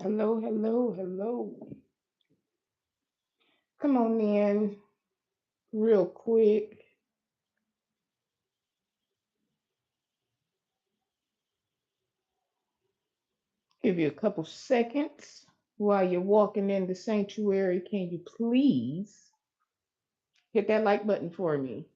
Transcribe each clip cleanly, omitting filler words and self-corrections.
Hello, hello, hello. Come on in real quick. Give you a couple seconds while you're walking in the sanctuary. Can you please hit that like button for me?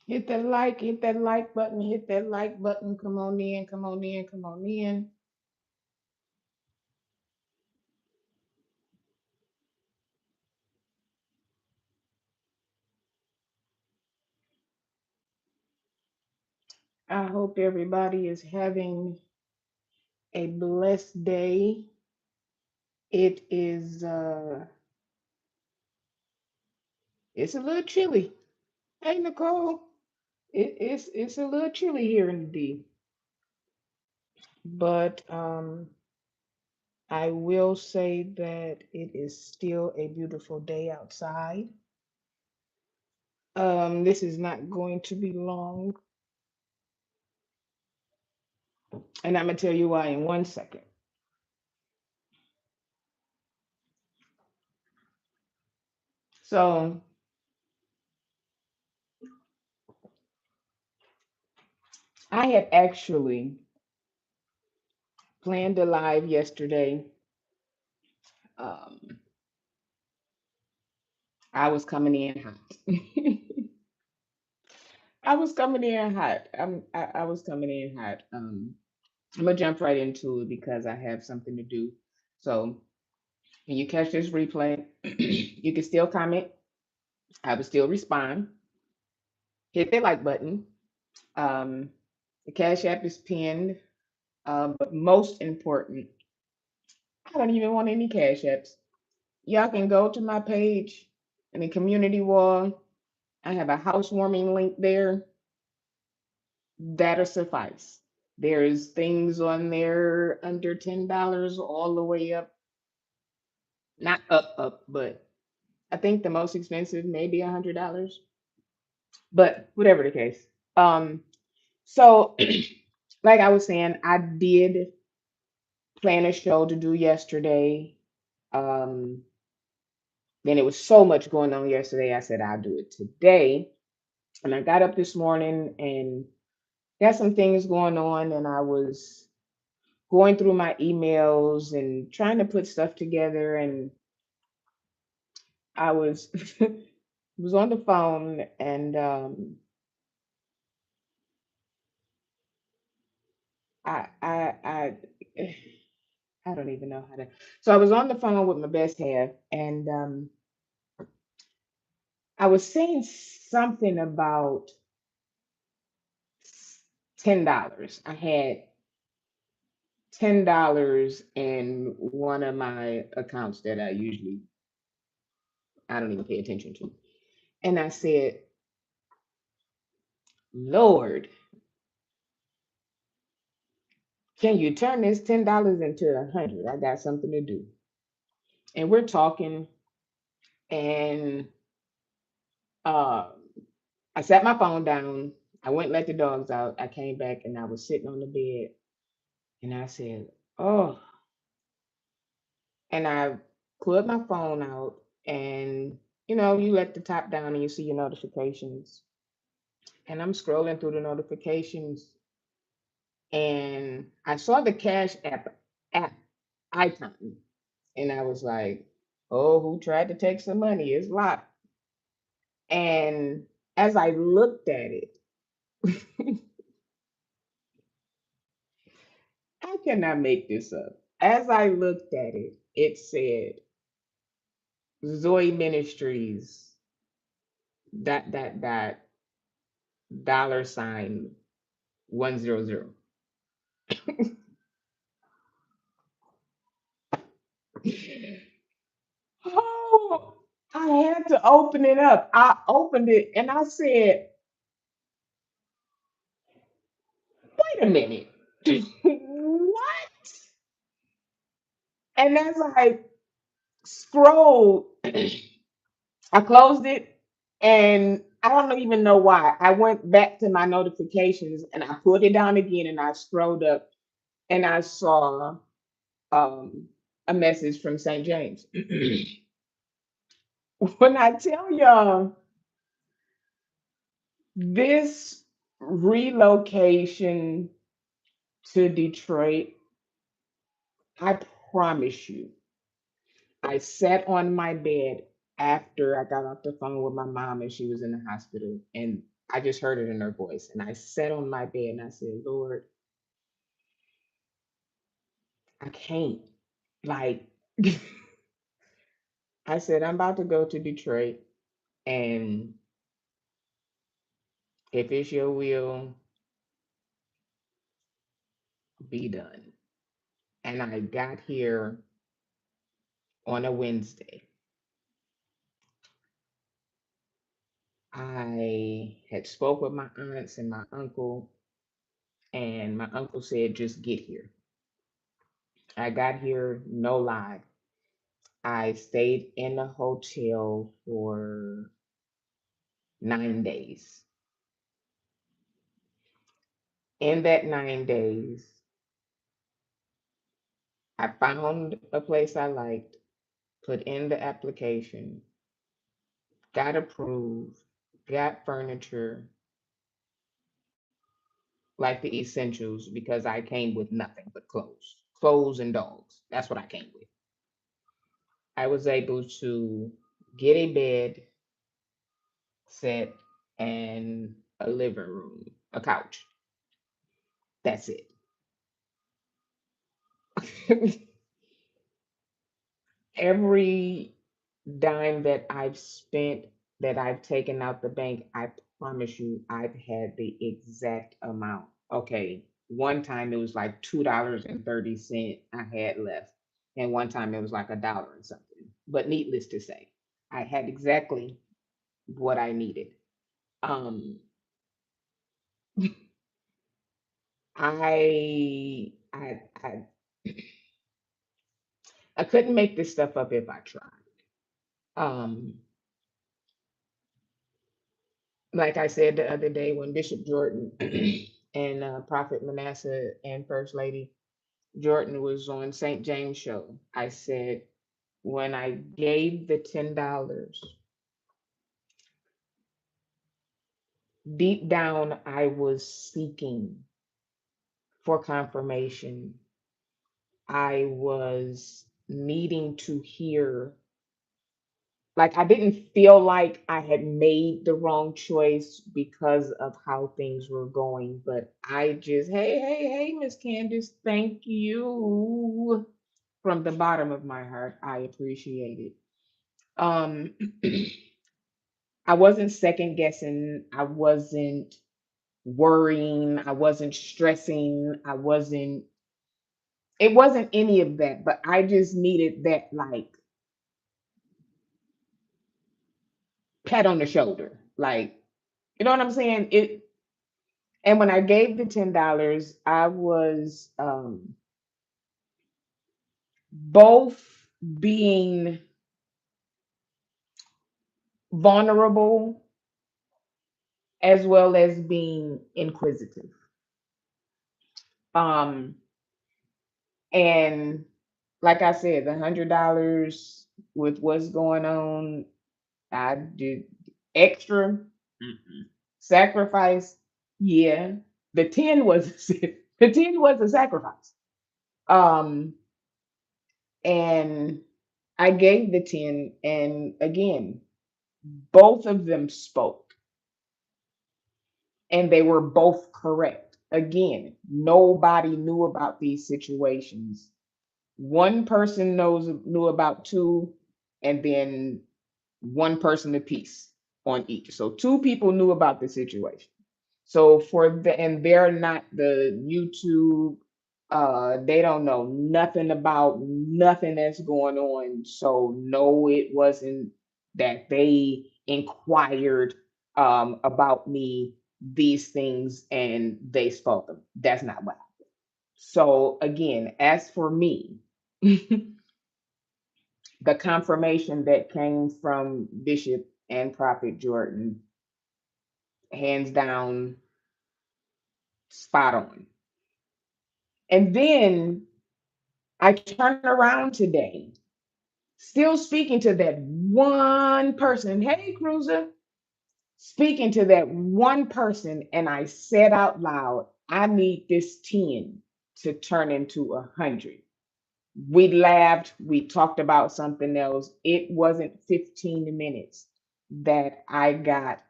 Hit that like button, hit that like button. Come on in, come on in, come on in. I hope everybody is having a blessed day. It is it's a little chilly. Hey Nicole. It's a little chilly here in the D. But I will say that it is still a beautiful day outside. This is not going to be long, and I'm gonna tell you why in 1 second. So I had actually planned a live yesterday. Um, I was coming in hot. I was coming in hot. I was coming in hot. I'm gonna jump right into it because I have something to do. So when you catch this replay, you can still comment. I would still respond. Hit that like button. Um, the Cash App is pinned. But most important, I don't even want any Cash Apps. Y'all can go to my page in the community wall. I have a housewarming link there. That'll suffice. There's things on there under $10 all the way up, not up, but I think the most expensive maybe $100. But whatever the case. Um, so like I was saying, I did plan a show to do yesterday. Um, then it was so much going on yesterday. I said I'll do it today. And I got up this morning and got some things going on, and I was going through my emails and trying to put stuff together. And I was was on the phone, and I I don't even know how to. So I was on the phone with my best half, and I was saying something about $10. I had $10 in one of my accounts that I don't even pay attention to. And I said, Lord, can you turn this $10 into 100? I got something to do. And we're talking, and uh, I set my phone down. I went and let the dogs out. I came back and I was sitting on the bed, and I said, oh, and I pulled my phone out, and you let the top down and you see your notifications. And I'm scrolling through the notifications, and I saw the Cash app icon, and I was like, "Oh, who tried to take some money? It's locked." And as I looked at it, I cannot make this up. As I looked at it, it said Zoe Ministries dot $sign 100. Oh, I had to open it up. I opened it and I said, wait a minute. What? And as I scrolled, I closed it and I don't even know why. I went back to my notifications and I put it down again and I scrolled up and I saw um, a message from St. James. When I tell y'all this relocation to Detroit, I promise you, I sat on my bed after I got off the phone with my mom and she was in the hospital, and I just heard it in her voice. And I sat on my bed and I said, Lord, I can't. Like, I said, I'm about to go to Detroit, and if it's your will, be done. And I got here on a Wednesday. I had spoke with my aunts and my uncle, and my uncle said, just get here. I got here, no lie. I stayed in a hotel for 9 days. In that 9 days, I found a place I liked, put in the application, got approved, got furniture, like the essentials, because I came with nothing but clothes and dogs. That's what I came with. I was able to get a bed set and a living room, a couch. That's it. Every dime that I've spent, that I've taken out the bank, I promise you, I've had the exact amount. Okay, one time it was like $2.30 I had left, and one time it was like a dollar and something. But needless to say, I had exactly what I needed. Um, I I couldn't make this stuff up if I tried. Um, like I said the other day when Bishop Jordan and Prophet Manasseh and First Lady Jordan was on St. James show, I said when I gave the $10, deep down I was seeking for confirmation. I was needing to hear, like I didn't feel like I had made the wrong choice because of how things were going, but I just, hey, Miss Candace, thank you from the bottom of my heart. I appreciate it. Um, I wasn't second guessing. I wasn't worrying. I wasn't stressing. It wasn't any of that, but I just needed that like pat on the shoulder. Like, you know what I'm saying? And when I gave the $10, I was both being vulnerable as well as being inquisitive. Um, and like I said, the $100 with what's going on, I did extra. Mm-mm. Sacrifice, yeah. The 10 was the 10 was a sacrifice. Um, and I gave the 10, and again, both of them spoke, and they were both correct. Again, nobody knew about these situations. One person knew about two, and then one person apiece on each. So two people knew about the situation. So and they're not the YouTube, they don't know nothing about nothing that's going on. So no, it wasn't that they inquired about me, these things, and they spoke them. That's not what happened. So again, as for me, the confirmation that came from Bishop and Prophet Jordan, hands down, spot on. And then I turn around today, still speaking to that one person. Hey, Cruiser, speaking to that one person, and I said out loud, I need this 10 to turn into 100. We laughed, we talked about something else. It wasn't 15 minutes that I got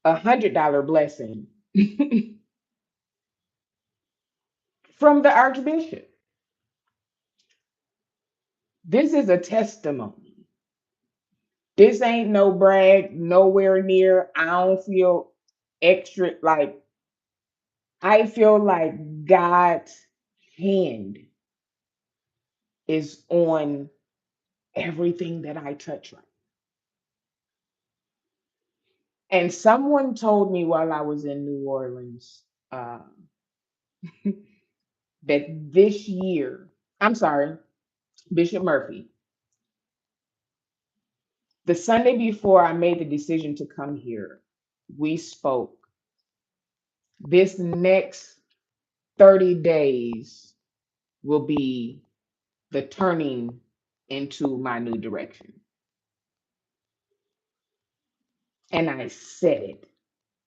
$100 blessing from the Archbishop. This is a testimony. This ain't no brag, nowhere near. I don't feel extra like I feel like God's hand is on everything that I touch right. And someone told me while I was in New Orleans uh, that this year, I'm sorry, Bishop Murphy, the Sunday before I made the decision to come here, we spoke. This next 30 days will be the turning into my new direction. And I said it.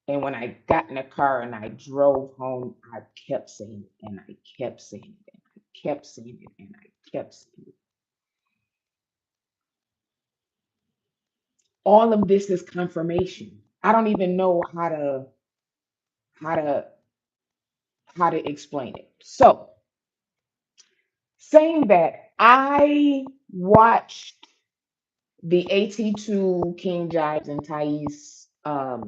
And when I got in the car and I drove home, I kept saying it and I kept saying it and I kept saying it and I kept saying it. All of this is confirmation. I don't even know how to how to explain it. So saying that, I watched the AT2 King Jives and Tyesse uh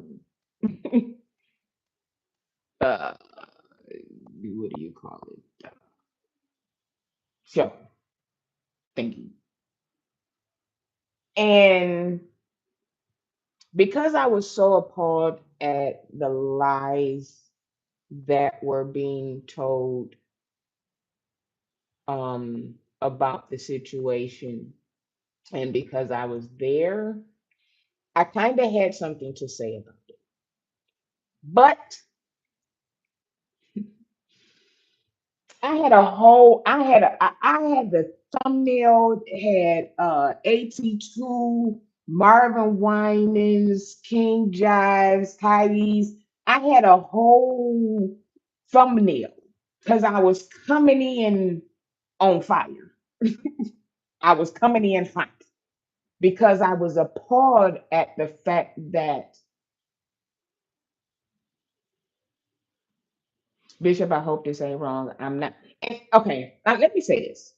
what do you call it? Show. Thank you. And because I was so appalled at the lies that were being told about the situation, and because I was there, I kind of had something to say about it. But I had the thumbnail had AT2, Marvin Winans, King Jives, Tyesse. I had a whole thumbnail because I was coming in on fire. I was coming in hot because I was appalled at the fact that Bishop, I hope this ain't wrong. I'm not. Okay, now let me say this.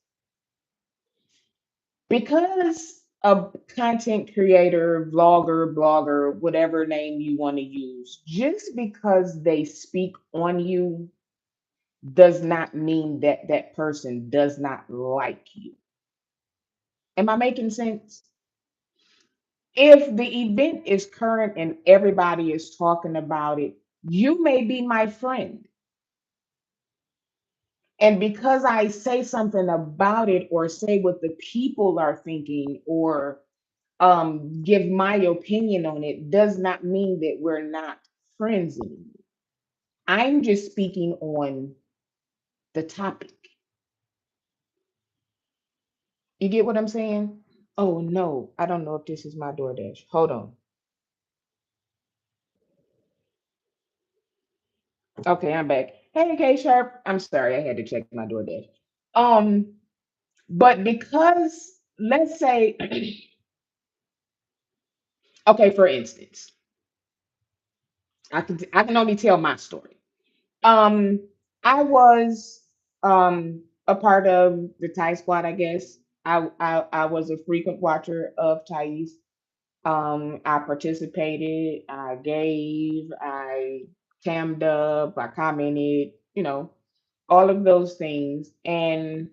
Because a content creator, vlogger, blogger, whatever name you want to use, just because they speak on you does not mean that that person does not like you. Am I making sense? If the event is current and everybody is talking about it, you may be my friend. And because I say something about it or say what the people are thinking or give my opinion on it does not mean that we're not friends anymore. I'm just speaking on the topic. You get what I'm saying? Oh no, I don't know if this is my DoorDash. Hold on. Okay, I'm back. Hey K Sharp. I'm sorry, I had to check my DoorDash. Um, but because let's say, okay, for instance, I can only tell my story. Um, I was a part of the Thai squad, I guess. I was a frequent watcher of Thais. I participated, I gave, I cammed up, I commented, all of those things. And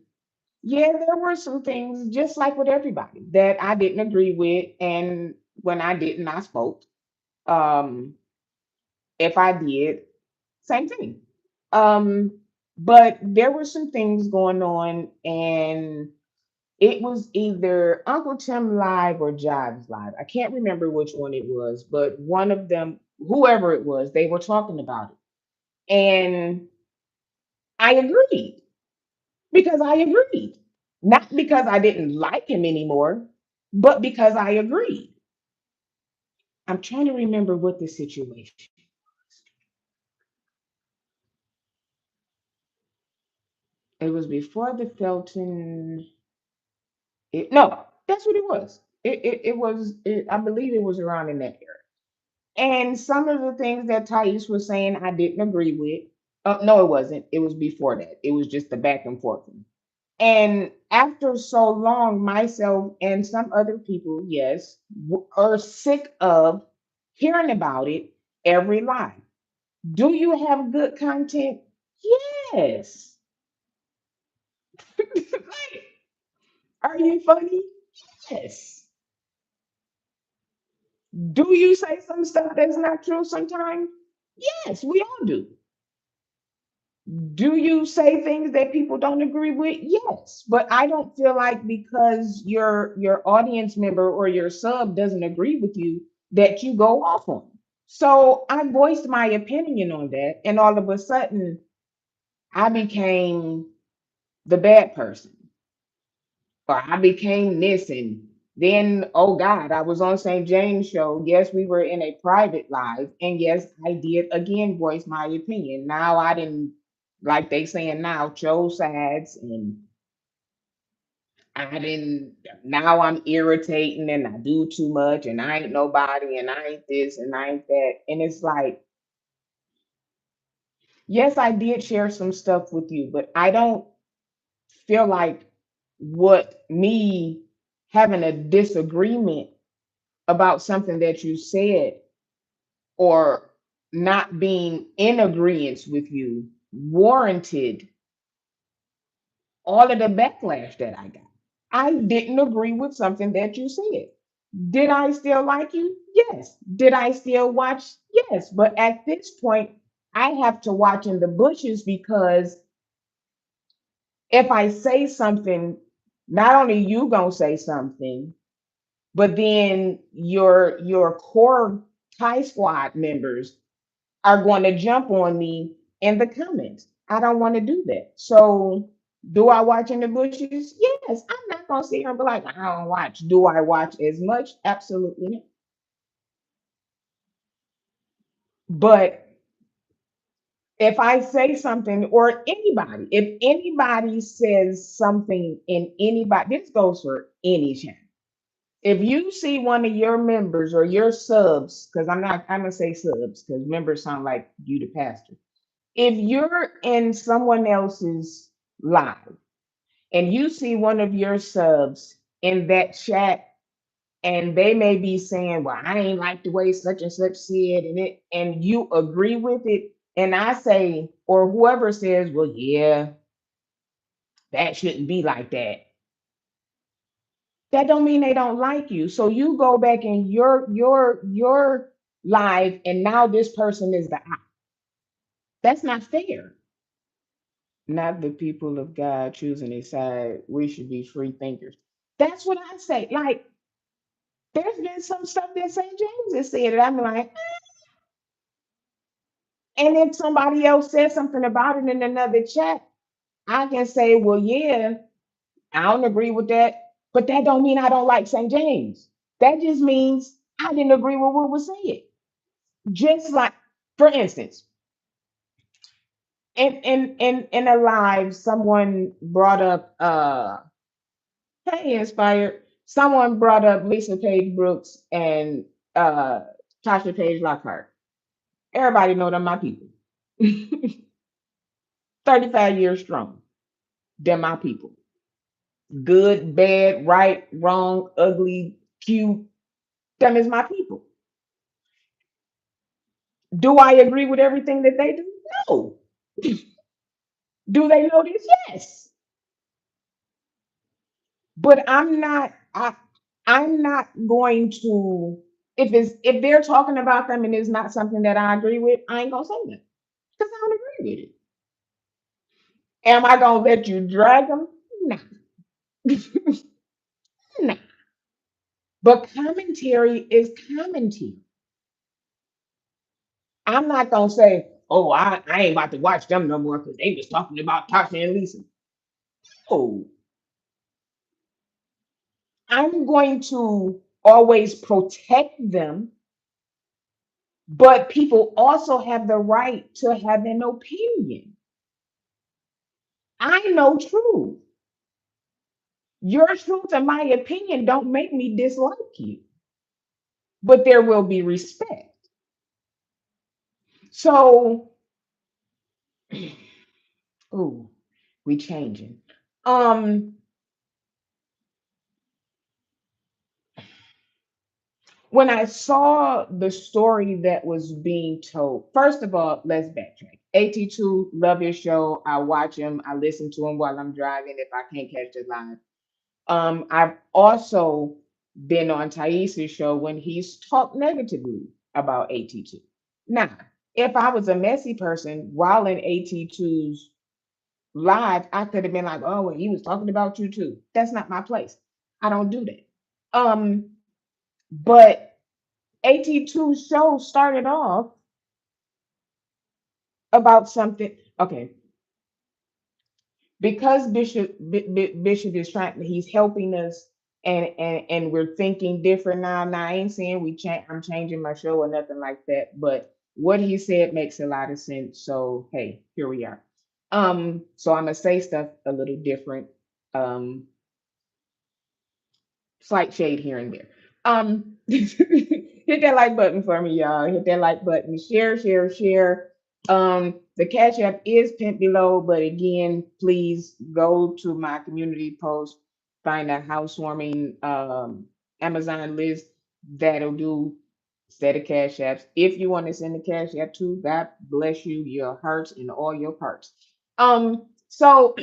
Yeah, there were some things, just like with everybody, that I didn't agree with, and when I didn't, I spoke. Um, if I did, same thing. Um, but there were some things going on, and it was either Uncle Tim Live or Jives Live. I can't remember which one it was, but one of them, whoever it was, they were talking about it. And I agreed because I agreed. Not because I didn't like him anymore, but because I agreed. I'm trying to remember what the situation. It was before the Felton. No, that's what it was. It was. I believe it was around in that era. And some of the things that Tyesse was saying, I didn't agree with. No, it wasn't. It was before that. It was just the back and forth. And after so long, myself and some other people, yes, are sick of hearing about it every live. Do you have good content? Yes. Like, are you funny? Yes. Do you say some stuff that's not true sometimes? Yes, we all do. Do you say things that people don't agree with? Yes, but I don't feel like because your audience member or your sub doesn't agree with you that you go off on. 'Em. So I voiced my opinion on that, and all of a sudden I became the bad person, or I became this, and then oh God, I was on St. James show. Yes, we were in a private live, and yes, I did again voice my opinion. Now I didn't, like they saying now, chose sides, and I didn't. Now I'm irritating, and I do too much, and I ain't nobody, and I ain't this, and I ain't that, and it's like, yes, I did share some stuff with you, but I don't feel like what me having a disagreement about something that you said or not being in agreement with you warranted all of the backlash that I got. I didn't agree with something that you said. Did I still like you? Yes. Did I still watch? Yes. But at this point, I have to watch in the bushes because if I say something, not only you gonna say something, but then your core Thai squad members are going to jump on me in the comments. I don't want to do that. So do I watch in the bushes? Yes. I'm not gonna sit here and be like, I don't watch. Do I watch as much? Absolutely not. But if I say something, or anybody, if anybody says something in anybody, this goes for any channel. If you see one of your members or your subs, because I'm gonna say subs because members sound like you, the pastor. If you're in someone else's live and you see one of your subs in that chat, and they may be saying, well, I ain't like the way such and such said, and you agree with it, and I say, or whoever says, well, yeah, that shouldn't be like that. That don't mean they don't like you. So you go back in your live, and now this person is the op. That's not fair. Not the people of God choosing a side. We should be free thinkers. That's what I say. Like, there's been some stuff that St. James has said, and I'm like, and if somebody else says something about it in another chat, I can say, well, yeah, I don't agree with that, but that don't mean I don't like St. James. That just means I didn't agree with what was said. Just like, for instance, in a live, someone brought up hey, inspired. Someone brought up Lisa Page Brooks and uh Tasha Page Lockhart. Everybody know them my people. 35 years strong. They're my people. Good, bad, right, wrong, ugly, cute. Them is my people. Do I agree with everything that they do? No. Do they know this? Yes. But I'm not going to, if they're talking about them and it's not something that I agree with, I ain't gonna say that because I don't agree with it. Am I gonna let you drag them? No, no. But commentary is commentary. I'm not gonna say, oh, I ain't about to watch them no more because they was talking about Tasha and Lisa. Oh, I'm going to always protect them, but people also have the right to have an opinion. I know truth. Your truth and my opinion don't make me dislike you, but there will be respect. So, ooh, we changing. Um, when I saw the story that was being told, first of all, let's backtrack. AT2, love your show. I watch him. I listen to him while I'm driving if I can't catch it live. I've also been on Tyesse's show when he's talked negatively about AT2. Now, if I was a messy person while in AT2's live, I could have been like, oh, well, he was talking about you too. That's not my place. I don't do that. Um, but AT2's show started off about something. Okay, because Bishop is trying, he's helping us, and we're thinking different now. Now I ain't saying I'm changing my show or nothing like that, but what he said makes a lot of sense. So hey, here we are. So I'm gonna say stuff a little different. Um, Slight shade here and there. Hit that like button for me, y'all. Hit that like button. Share, share, share. The Cash App is pinned below, but again, please go to my community post, find a housewarming Amazon list that'll do set of Cash Apps. If you want to send the Cash App to, God bless you, your hearts and all your parts. So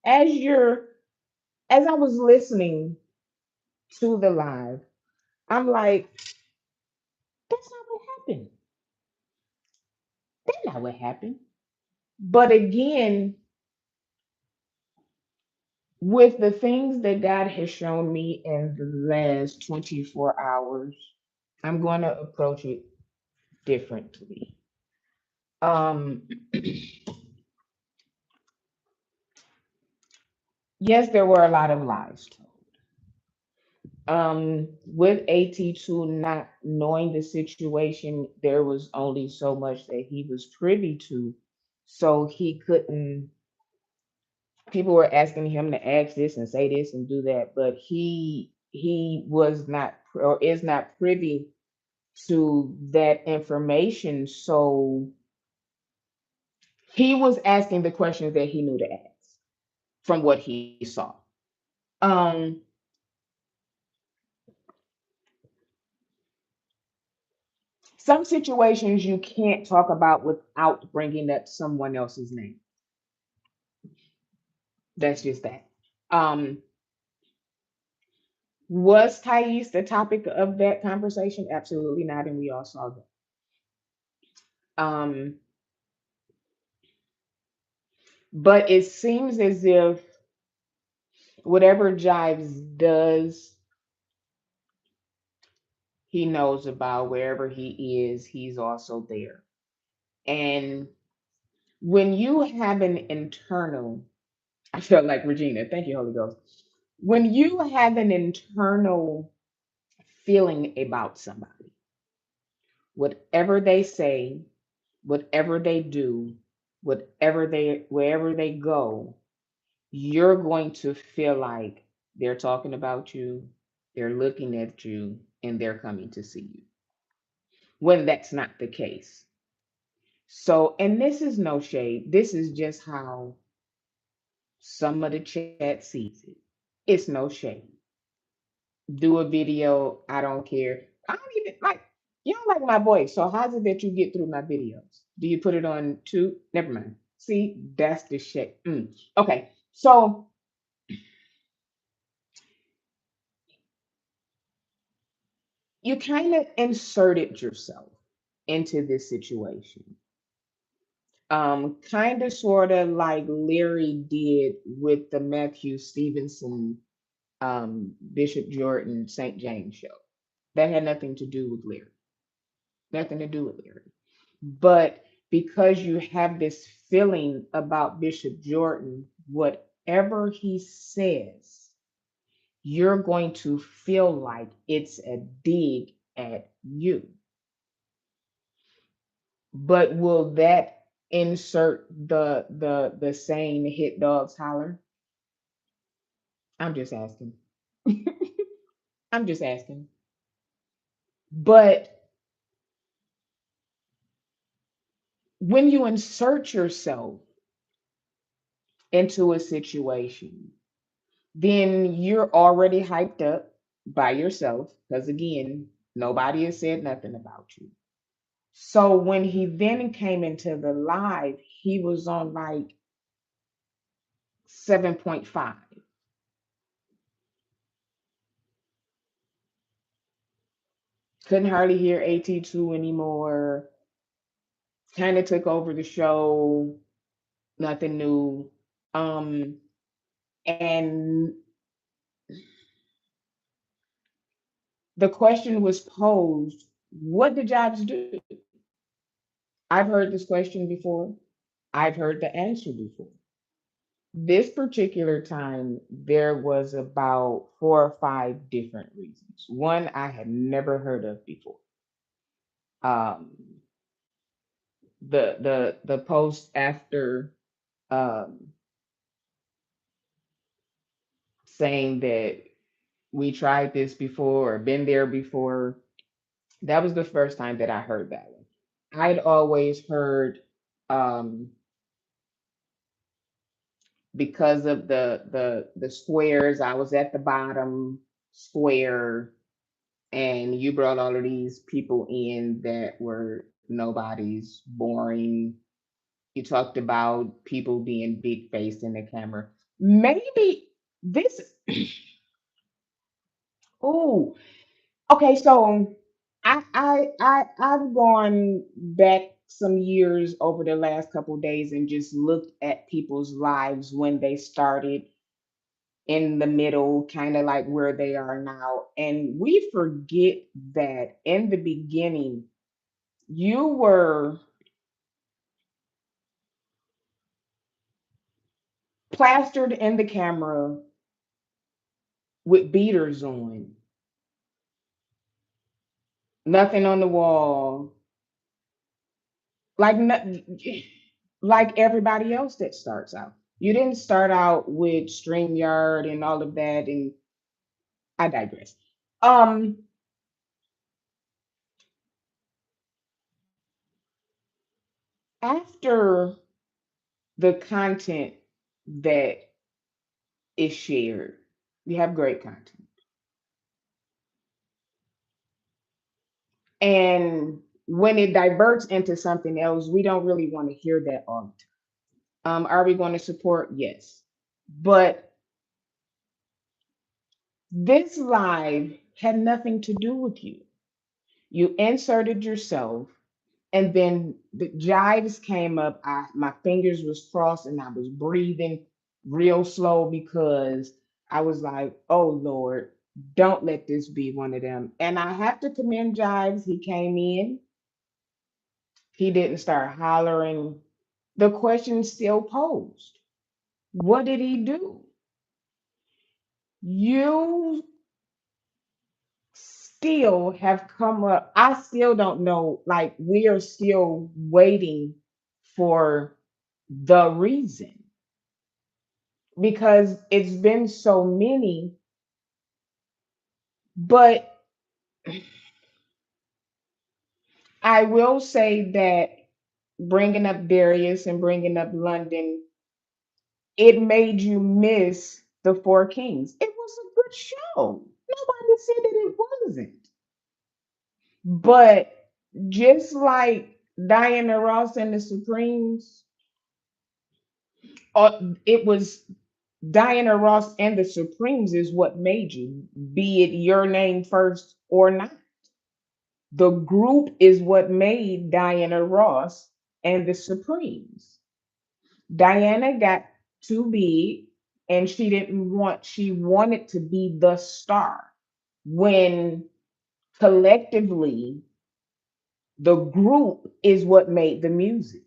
as you're as I was listening to the live, I'm like, that's not what happened. That's not what happened. But again, with the things that God has shown me in the last 24 hours, I'm going to approach it differently. Um, yes, there were a lot of lies told. With AT2 not knowing the situation, there was only so much that he was privy to. So he couldn't, people were asking him to ask this and say this and do that, but he was not or is not privy to that information. So he was asking the questions that he knew to ask from what he saw. Um, some situations you can't talk about without bringing up someone else's name. That's just that. Um, was Thais the topic of that conversation? Absolutely not, and we all saw that. Um, but it seems as if whatever Jives does, he knows about. Wherever he is, he's also there. And when you have an internal, I felt like Regina, thank you, Holy Ghost. When you have an internal feeling about somebody, whatever they say, whatever they do, wherever they go, you're going to feel like they're talking about you, they're looking at you, and they're coming to see you. When that's not the case. So, and this is no shade. This is just how some of the chat sees it. It's no shade. Do a video. I don't care. I don't even like, you don't like my voice. So how's it that you get through my videos? Do you put it on too? Never mind. See, that's the shit. Okay. So You kind of inserted yourself into this situation. Kind of sort of like Larry did with the Matthew Stevenson, Bishop Jordan St. James show. That had nothing to do with Larry. Nothing to do with Larry. But because you have this feeling about Bishop Jordan, whatever he says, you're going to feel like it's a dig at you. But will that insert the saying hit dogs holler? I'm just asking. I'm just asking. But when you insert yourself into a situation, then you're already hyped up by yourself because again, nobody has said nothing about you. So when he then came into the live, he was on like 7.5. Couldn't hardly hear AT2 anymore. Kind of took over the show. Nothing new. Um, and the question was posed, what did Jives do? I've heard this question before. I've heard the answer before. This particular time, there was about 4 or 5 different reasons. One I had never heard of before. Um, the post after um, saying that we tried this before or been there before. That was the first time that I heard that one. I'd always heard um, because of the squares. I was at the bottom square, and you brought all of these people in that were nobodies, boring. You talked about people being big faced in the camera. Maybe this. Oh, okay. So I've gone back some years over the last couple of days and just looked at people's lives when they started in the middle, kind of like where they are now. And we forget that in the beginning, you were plastered in the camera with beaters on, nothing on the wall, like like everybody else that starts out. You didn't start out with StreamYard and all of that, and I digress. Um, After the content that is shared, you have great content. And when it diverts into something else, we don't really want to hear that all the time. Are we going to support? Yes. But this live had nothing to do with you. You inserted yourself, and then the jives came up. My fingers was crossed, and I was breathing real slow because I was like, "Oh Lord, don't let this be one of them." And I have to commend Jives. He came in. He didn't start hollering. The question still posed. What did he do? You still have come up. I still don't know. Like, we are still waiting for the reason because it's been so many. But I will say that bringing up Darius and bringing up London, it made you miss the Four Kings. It was a good show. Nobody said that it wasn't. But just like Diana Ross and the Supremes, it was Diana Ross and the Supremes is what made you, be it your name first or not. The group is what made Diana Ross and the Supremes. Diana got too big and she wanted to be the star when collectively the group is what made the music.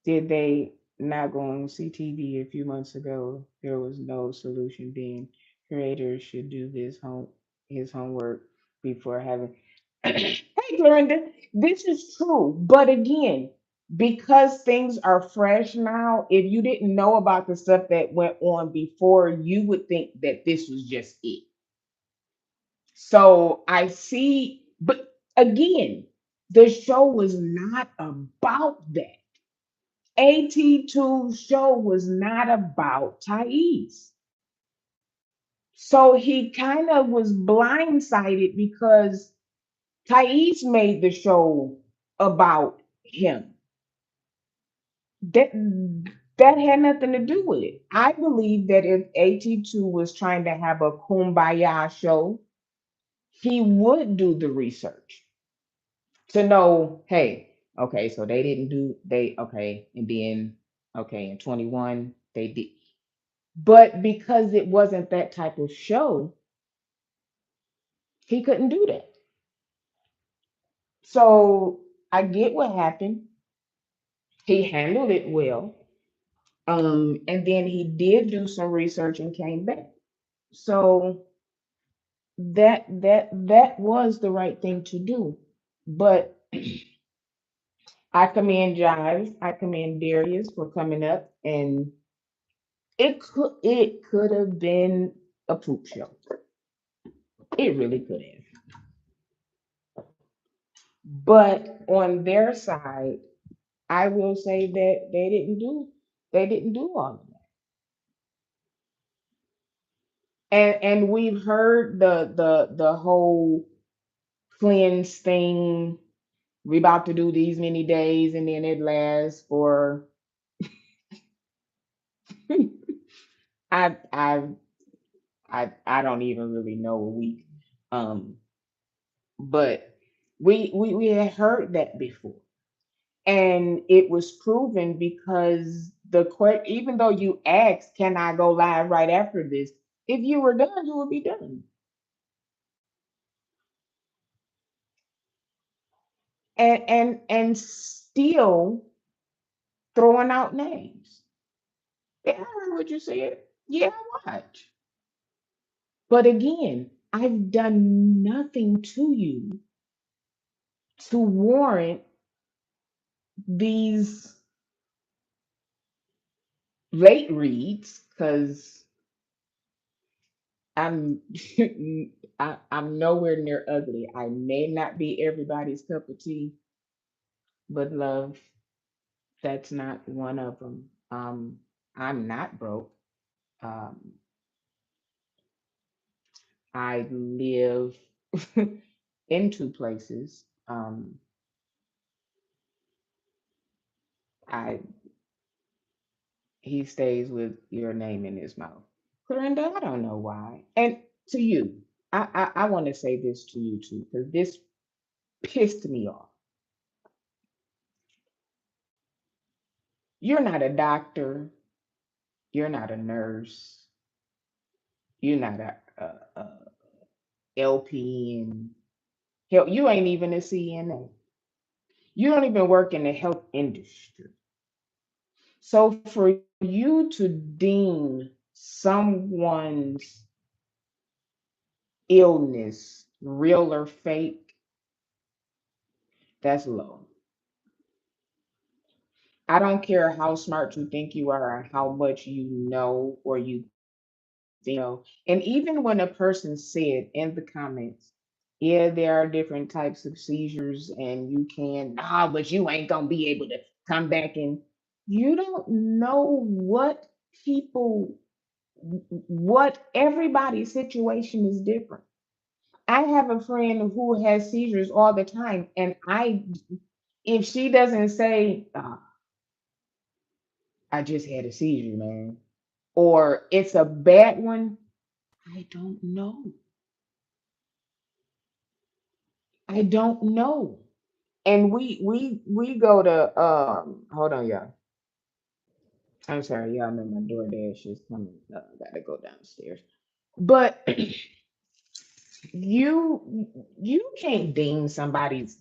Did they not go on CTV a few months ago? There was no solution being creators should do his homework before having. Hey, Glenda, this is true. But again, because things are fresh now, if you didn't know about the stuff that went on before, you would think that this was just it. So I see, but again, the show was not about that. AT2 show was not about Tyesse. So he kind of was blindsided because Tyesse made the show about him. That that had nothing to do with it. I believe that if AT2 was trying to have a kumbaya show, he would do the research to know, hey, okay, so they didn't do they okay, and then okay, in 21 they did. But because it wasn't that type of show, he couldn't do that. So I get what happened. He handled it well. And then he did do some research and came back. So that was the right thing to do. But I commend Jives, I commend Darius for coming up, and it could have been a poop show. It really could have. But on their side, I will say that they didn't do all of that. And we've heard the whole cleanse thing. We about to do these many days, and then it lasts for I I I don't even really know a week. Um, but we had heard that before, and it was proven because even though you asked, "Can I go live right after this?" If you were done, you would be done, and still throwing out names. Yeah, I heard what you said. Yeah, watch. But again, I've done nothing to you to warrant these late reads because I'm I'm nowhere near ugly. I may not be everybody's cup of tea, but love, that's not one of them. I'm not broke. Um, I live in two places. I He stays with your name in his mouth. Clarinda, I don't know why. And to you, I want to say this to you too, because this pissed me off. You're not a doctor. You're not a nurse. You're not a LPN. Hell, you ain't even a CNA. You don't even work in the health industry. So for you to deem someone's illness real or fake, that's low. I don't care how smart you think you are or how much you know or you think you know. And even when a person said in the comments, yeah, there are different types of seizures and you can, nah, but you ain't gonna be able to come back and you don't know people, what everybody's situation is different. I have a friend who has seizures all the time, and if she doesn't say, I just had a seizure, man, or it's a bad one, I don't know. I don't know. And we go to hold on, y'all. I'm sorry, y'all know my DoorDash is coming. Gotta go downstairs. But you can't deem somebody's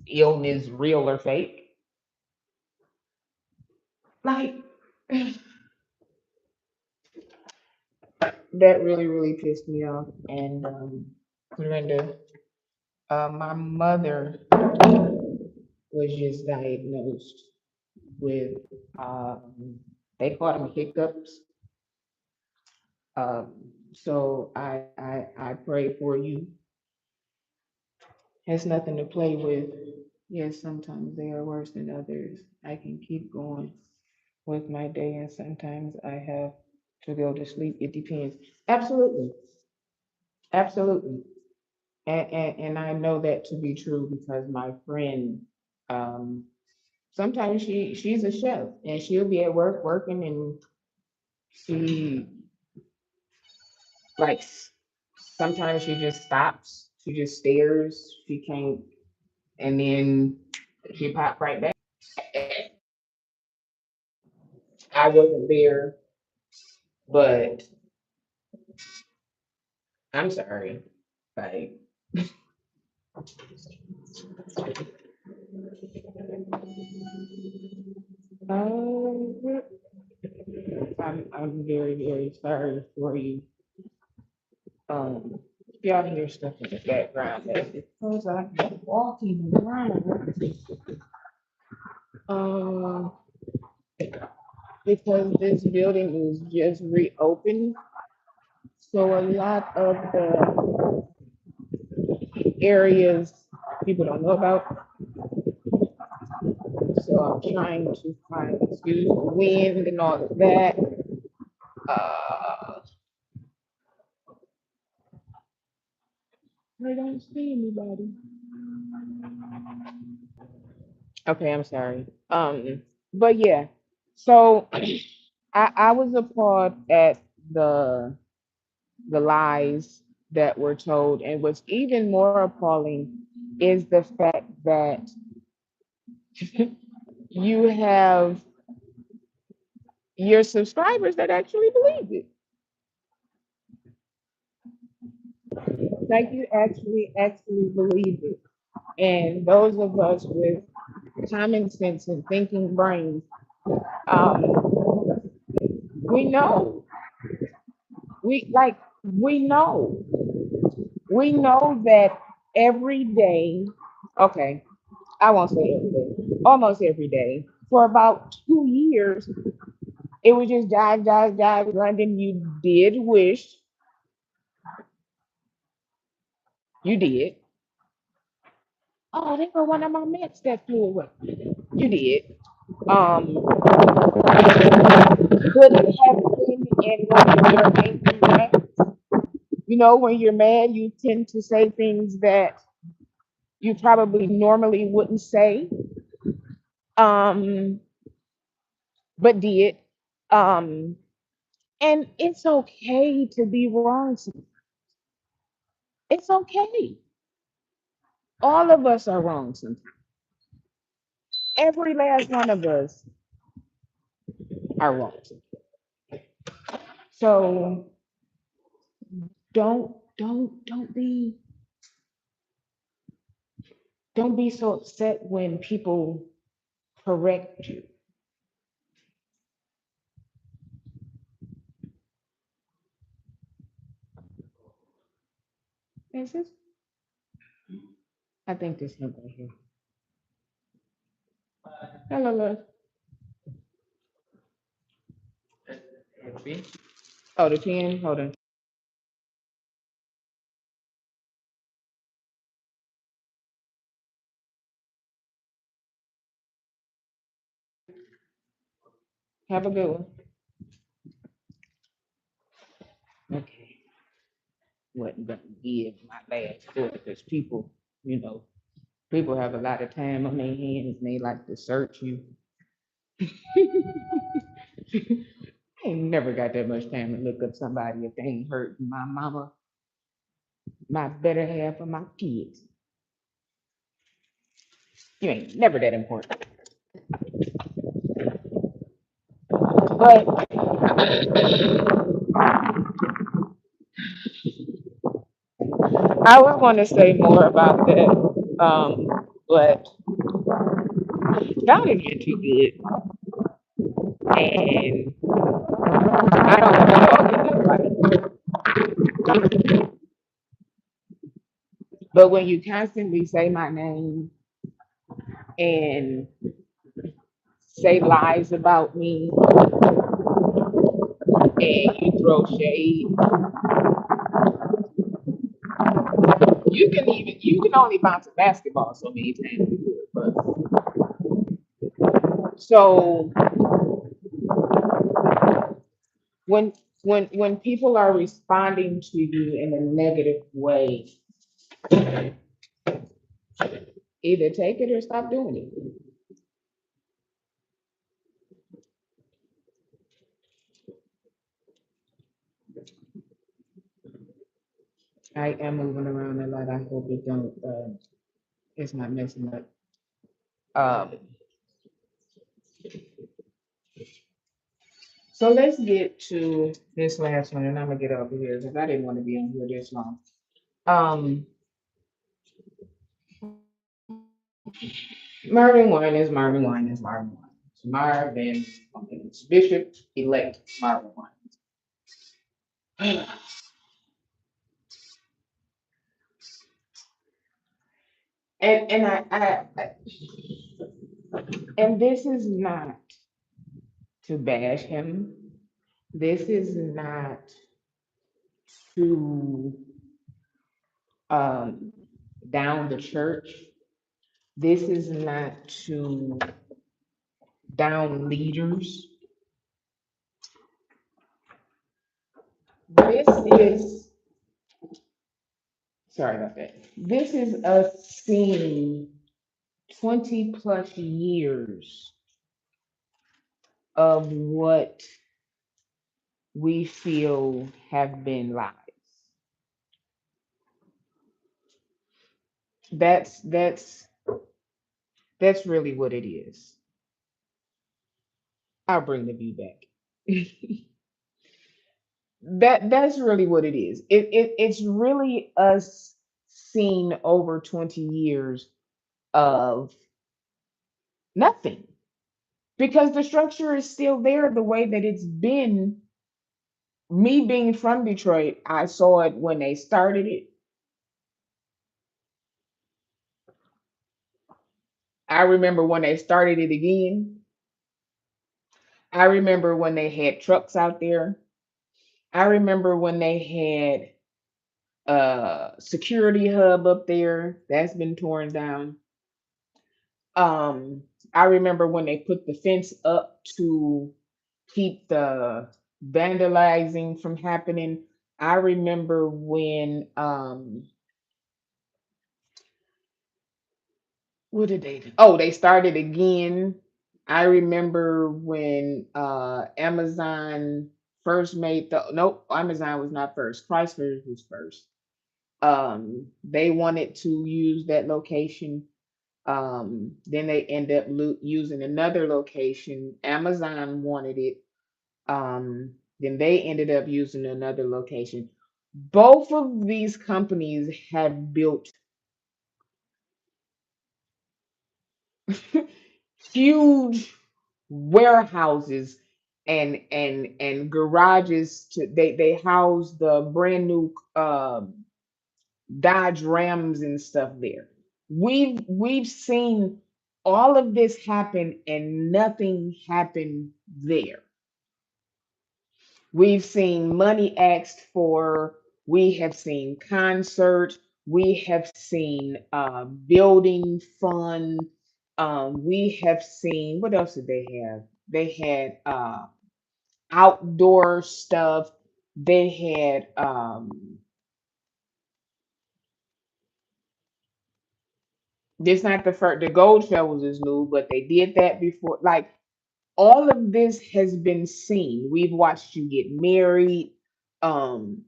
illness real or fake. Like that really pissed me off. And Miranda, my mother was just diagnosed with um, they call them hiccups. So I pray for you. Has nothing to play with. Yes, sometimes they are worse than others. I can keep going with my day, and sometimes I have to go to sleep. It depends. Absolutely, absolutely. And I know that to be true because my friend, um, sometimes she's a chef and she'll be at work working and she like sometimes she just stops, she just stares, she can't, and then she popped right back. I wasn't there, but I'm sorry. Like, um, I'm very sorry for you. If y'all hear stuff in the background, that's because I'm walking around. Um, because this building is just reopened, so a lot of the areas people don't know about. So I'm trying to find excuse the wind and all of that. Uh, I don't see anybody. Okay, I'm sorry. But yeah, so I was appalled at the lies that were told, and what's even more appalling is the fact that you have your subscribers that actually believe it. Like you actually believe it. And those of us with common sense and thinking brains, um, we know. We know that every day, okay, I won't say every day, almost every day, for about 2 years, it was just dive, London. You did wish you did. Oh, they were one of my meds that flew away. You did. Could it have been in one of your angry rants? You know, when you're mad, you tend to say things that you probably normally wouldn't say, um, but did. Um, and it's okay to be wrong. It's okay. All of us are wrong sometimes. Every last one of us are wrong. So don't be so upset when people correct you. Is this? I think this one right here. Hello, love. Oh, the pen. Hold on. Have a good one. Okay. Wasn't gonna give my last thought because people have a lot of time on their hands and they like to search you. I ain't never got that much time to look up somebody if they ain't hurting my mama. my better half of my kids. You ain't never that important. But I was going to say more about that, but God is been too good, and I don't know nobody. But when you constantly say my name and say lies about me and you throw shade, you can only bounce a basketball so many times before it busts. So when when people are responding to you in a negative way, either take it or stop doing it. I am moving around a lot. I hope it don't. It's not messing up. Um, so let's get to this last one, and I'm gonna get over here because I didn't want to be on here this long. Um, Marvin Wine is Marvin Wine is Marvin Wine. It's Marvin, it's Bishop elect Marvin Wine. And and this is not to bash him. This is not to um, down the church. This is not to down leaders. This is, sorry about that. This is us seeing 20 plus years of what we feel have been lies. That's that's that's really what it is. I'll bring the view back. That's really what it is. It's really us seeing over 20 years of nothing. Because the structure is still there the way that it's been. Me being from Detroit, I saw it when they started it. I remember when they started it again. I remember when they had trucks out there. I remember when they had security hub up there that's been torn down. Um, I remember when they put the fence up to keep the vandalizing from happening. I remember when what did they do? Oh, they started again. I remember when Amazon first made the nope, Amazon was not first. Chrysler was first. They wanted to use that location. Then they end up using another location. Amazon wanted it. Then they ended up using another location. Both of these companies have built huge warehouses and garages to they house the brand new Dodge Rams and stuff there. We've seen all of this happen and nothing happened there. We've seen money asked for, we have seen concerts, we have seen building fund, we have seen what else did they have? They had outdoor stuff, they had this not the first the gold shovels is new, but they did that before. Like all of this has been seen. We've watched you get married. Um,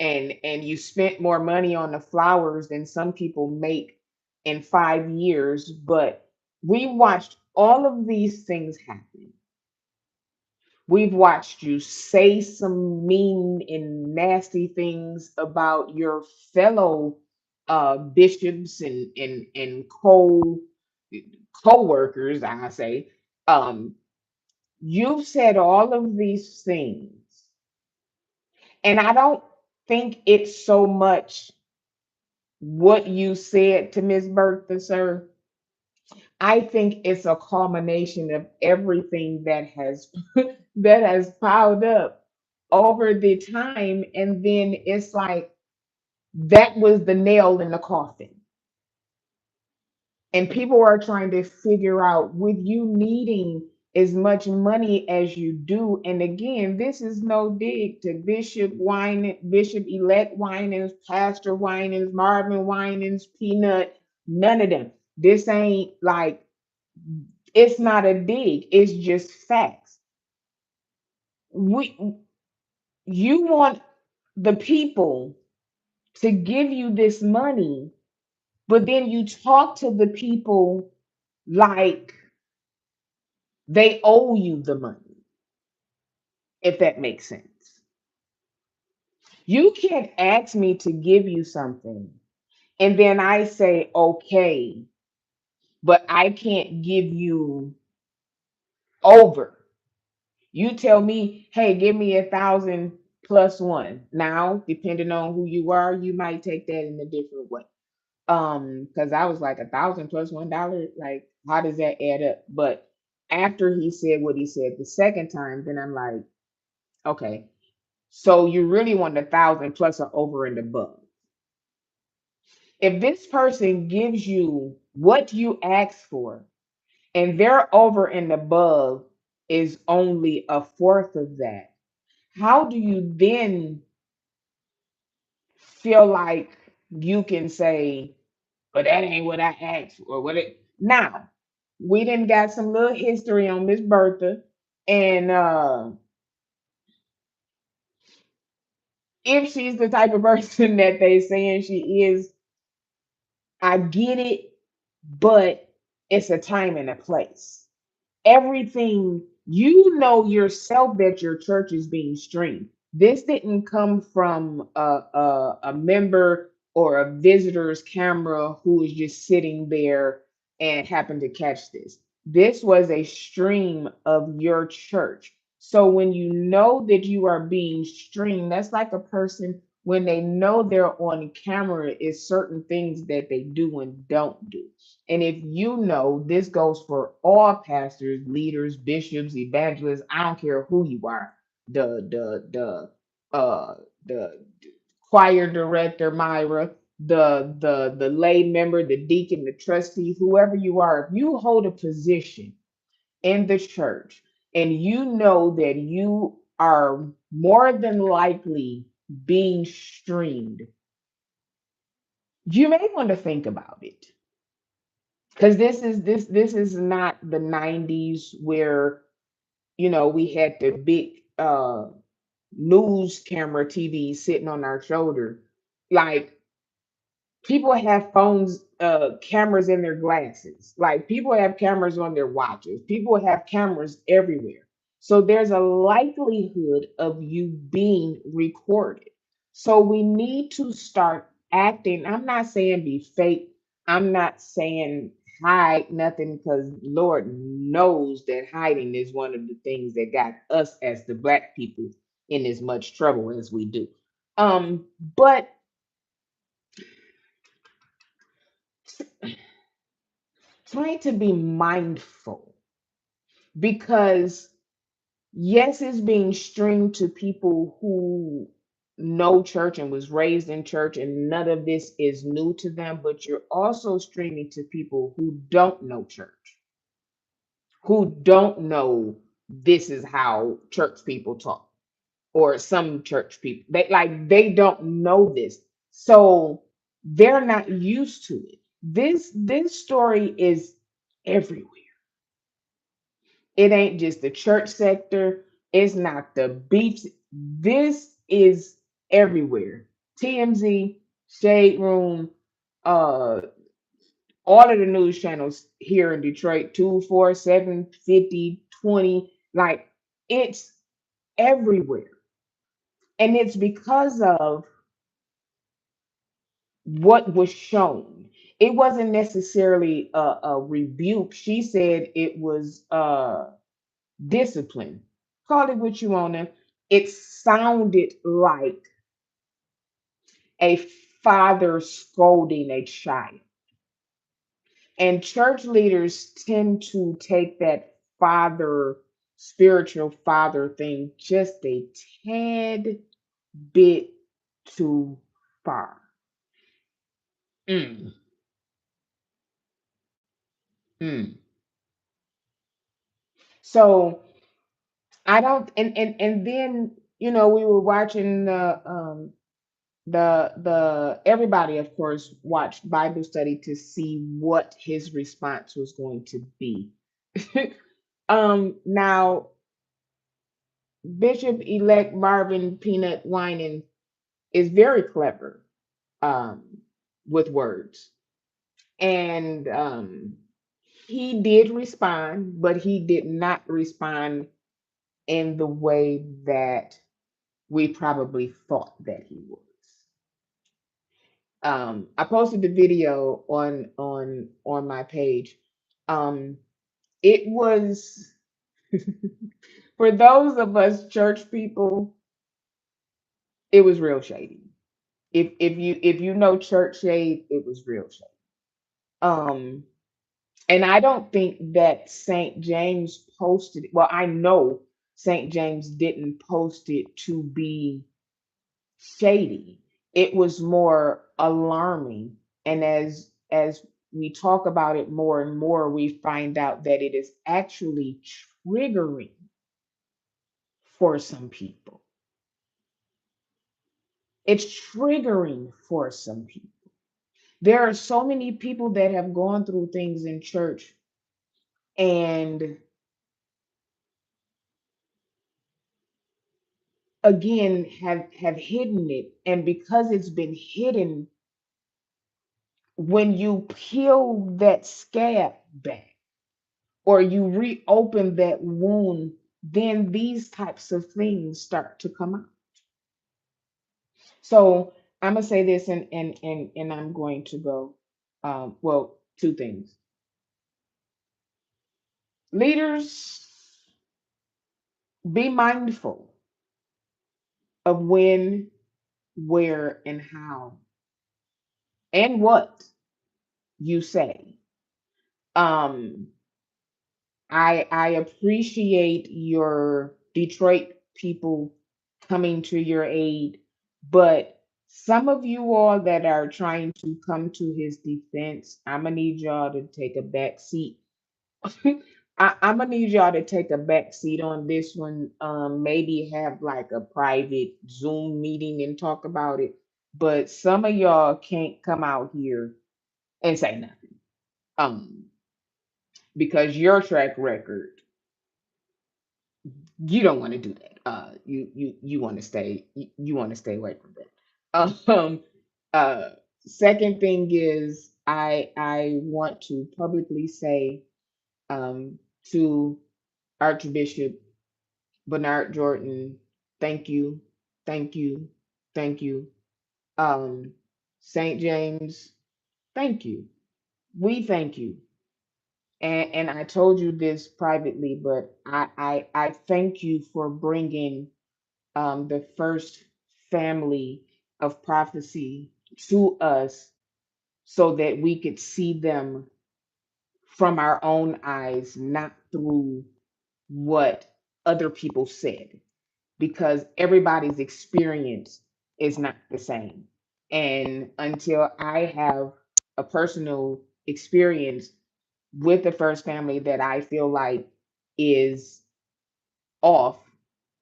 and you spent more money on the flowers than some people make in 5 years. But we watched all of these things happen. We've watched you say some mean and nasty things about your fellow bishops and co-workers, I say. Um, you've said all of these things, and I don't think it's so much what you said to Miss Bertha, sir. I think it's a culmination of everything that has that has piled up over the time, and then it's like that was the nail in the coffin. And people are trying to figure out with you needing as much money as you do. And again, this is no dig to Bishop Elect Winans, Pastor Winans, Marvin Winans, Peanut, none of them. This ain't like, it's not a dig, it's just facts. We You want the people to give you this money, but then you talk to the people like they owe you the money, if that makes sense. You can't ask me to give you something and then I say, okay, but I can't give you over. You tell me, hey, give me 1,000 plus one. Now, depending on who you are, you might take that in a different way. Because I was like 1,000 plus $1, like, how does that add up? But after he said what he said the second time, then I'm like, okay, so you really want 1,000 plus or over and above. If this person gives you what you asked for and their over and above is only a fourth of that, how do you then feel like you can say, but that ain't what I asked for? What it now? We didn't got some little history on Miss Bertha, and if she's the type of person that they saying she is, I get it, but it's a time and a place. Everything you know yourself that your church is being streamed. This didn't come from a member or a visitor's camera who was just sitting there and happened to catch this. This was a stream of your church. So when you know that you are being streamed, that's like a person when they know they're on camera, is certain things that they do and don't do. And if you know, this goes for all pastors, leaders, bishops, evangelists, I don't care who you are, the the the choir director, Myra, the lay member, the deacon, the trustee, whoever you are, if you hold a position in the church and you know that you are more than likely being streamed, you may want to think about it. Because this is not the 90s where we had the big news camera TV sitting on our shoulder. Like, people have phones, cameras in their glasses. Like, people have cameras on their watches. People have cameras everywhere. So there's a likelihood of you being recorded. So we need to start acting. I'm not saying be fake. I'm not saying hide nothing, because Lord knows that hiding is one of the things that got us as the black people in as much trouble as we do. But trying to be mindful, because yes, it's being streamed to people who know church and was raised in church and none of this is new to them, but you're also streaming to people who don't know church, who don't know this is how church people talk, or some church people, they don't know this, so they're not used to it. This story is everywhere. It ain't just the church sector. It's not the beach. This is everywhere. TMZ, Shade Room, uh, all of the news channels here in Detroit, 247, 50, 20, like it's everywhere. And it's because of what was shown. It wasn't necessarily a rebuke. She said it was discipline. Call it what you want to. It sounded like a father scolding a child. And church leaders tend to take that father, spiritual father thing just a tad bit too far. Mm, mm. So I don't, and then we were watching the everybody of course watched Bible study to see what his response was going to be. Now Bishop elect Marvin Peanut Winan is very clever um with words, and he did respond, but he did not respond in the way that we probably thought that he was. I posted the video on my page. Um, it was for those of us church people, it was real shady. If you know church shade, it was real shady. Um, and I don't think that St. James posted. Well, I know St. James didn't post it to be shady. It was more alarming. And as we talk about it more and more, we find out that it is actually triggering for some people. It's triggering for some people. There are so many people that have gone through things in church and again have hidden it. And because it's been hidden, when you peel that scab back or you reopen that wound, then these types of things start to come out. So I'm gonna say this, and I'm going to go. Well, two things. Leaders, be mindful of when, where, and how, and what you say. Um, I appreciate your Detroit people coming to your aid, but some of you all that are trying to come to his defense, I'm gonna need y'all to take a back seat. I'm gonna need y'all to take a back seat on this one. Maybe have like a private Zoom meeting and talk about it. But some of y'all can't come out here and say nothing. Um, because your track record, you don't want to do that. You want to stay. You want to stay away from that. Uh, second thing is I want to publicly say to Archbishop Bernard Jordan, thank you, thank you, thank you. Um, St. James, thank you. We thank you. And I told you this privately, but I thank you for bringing the first family of prophecy to us so that we could see them from our own eyes, not through what other people said, because everybody's experience is not the same. And until I have a personal experience with the first family that I feel like is off,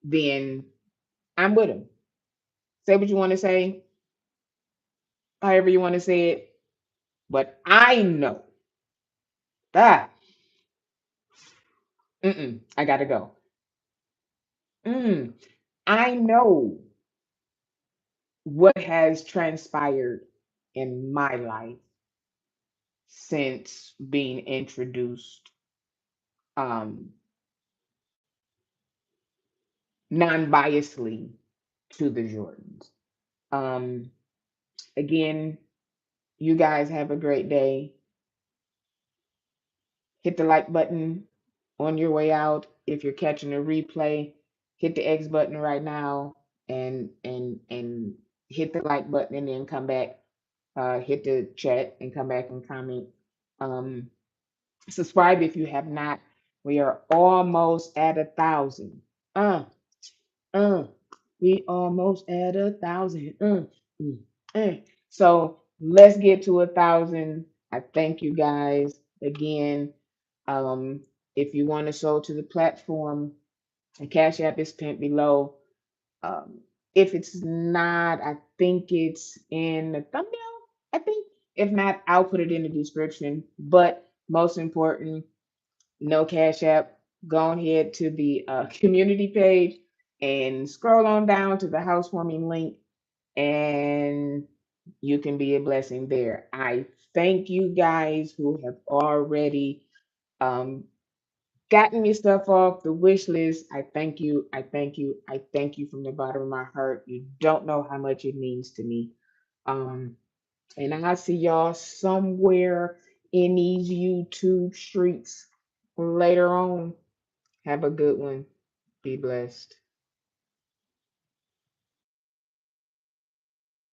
then I'm with them. Say what you want to say, however you want to say it. But I know that I gotta go. Mm, I know what has transpired in my life since being introduced um, non-biasedly to the Jordans. Um, Again, you guys have a great day. Hit the like button on your way out. If you're catching a replay, hit the X button right now and hit the like button and then come back. Hit the chat and come back and comment. Um, Subscribe if you have not. We are almost at 1,000. Uh, uh, we almost at 1,000. Mm, uh. So let's get to 1,000. I thank you guys again. Um, if you want to show to the platform, the Cash App is pinned below. Um, if it's not, I think it's in the thumbnail. I think. If not, I'll put it in the description. But most important, no Cash App. Go ahead to the community page and scroll on down to the housewarming link, and you can be a blessing there. I thank you guys who have already um, gotten me stuff off the wish list. I thank you. I thank you. I thank you from the bottom of my heart. You don't know how much it means to me. Um, and I'll see y'all somewhere in these YouTube streets later on. Have a good one. Be blessed.